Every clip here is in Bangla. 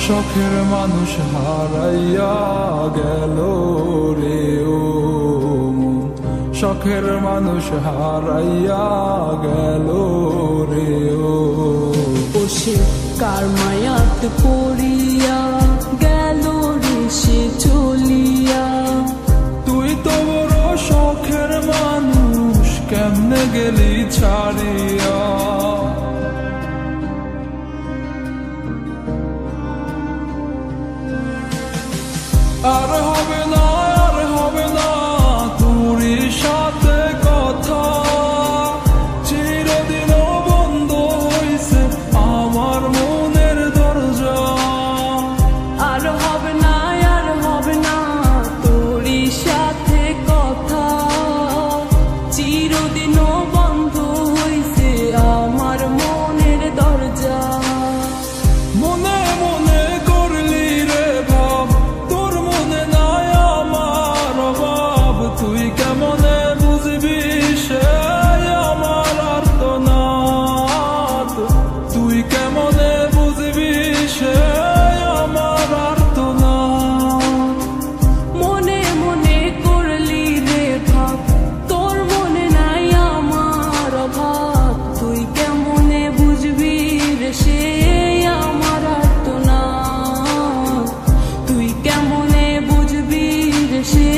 শখের মানুষ হারাইয়া গেল রে ও মন, শখের মানুষ হারাইয়া গেল রে ও। সে কার মায়াত পড়িয়া গেল রে সে চলিয়া। তুই তো বড় শখের মানুষ, কেমনে গেলি ছাড়িয়া। আর হবে না, আর হবে না তোরই সাথে কথা, চিরদিনও বন্ধ হইছে আমার মনের দরজা। আর হবে না, আর হবে না তোরই সাথে কথা, চিরদিনও বন্ধ হইছে আমার মনের দরজা। মনে মনে করলি রে ভাব, তোর মনে নাই আমার অভাব। তুই কেমনে বুঝবি সে আমার আর্তনাদ, তুই কেমনে বুঝবি সে আমার আর্তনাদ। মনে মনে করলি রে ভাব, তোর মনে নাই আমার অভাব। তুই কেমনে বুঝবি রে সে আমার আর্তনাদ, তুই কেমনে বুঝবি রে সে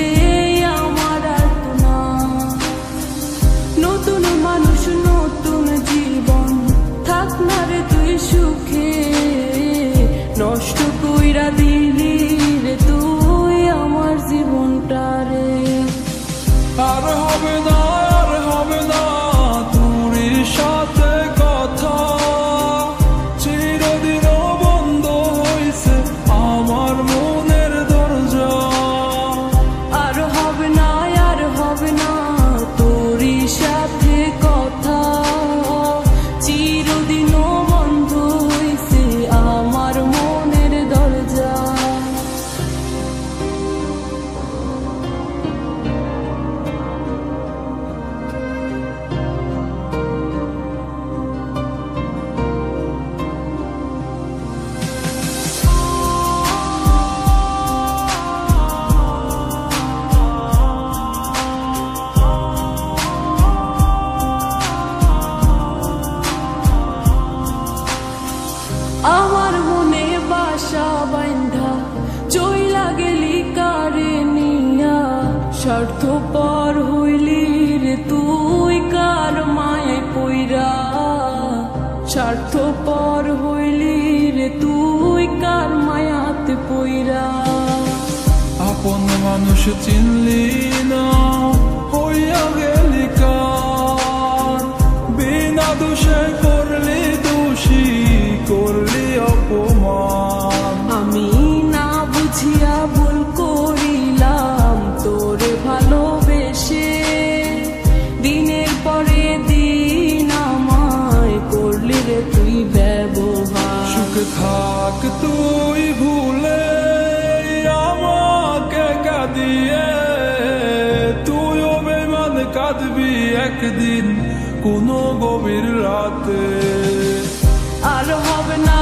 আমার আর্তনাদ। নতুন মানুষ নতুন জীবন, থাক না রে তুই সুখে, নষ্ট কইরা দিলি রে তুই আমার জীবনটা রে। আর হবে না, আর হবে না তোরই সাথে কথা, চিরদিনও বন্ধ হইছে আমার মনের দরজা। আর হবে না, আর হবে না তোরই সাথে কথা, চিরদিনও বন্ধ হইছে আমার মনের দরজা। আমার মনে বাসা বাইন্ধা চইলা গেলি কারে নিয়া, স্বার্থপর হইলি রে তুই কার মায়ে পইরা। স্বার্থপর হইলি রে তুই কার মায়াতে পইরা। আপন মানুষ চিনলি না, হইয়া গেলি কার। বিনা দোষে করলি দোষী, করলি অপমান। আমি না বুঝিয়া ভুল করিলাম তোরে ভালোবেসে, দিনের পরে দিন আমায় করলি রে তুই ব্যবহার। সুখে থাক তুই ভুলে আমাকে কাঁদিয়ে, তুইও বেমান কাঁদবি একদিন কোনো গভীর রাতে। আর হবে না,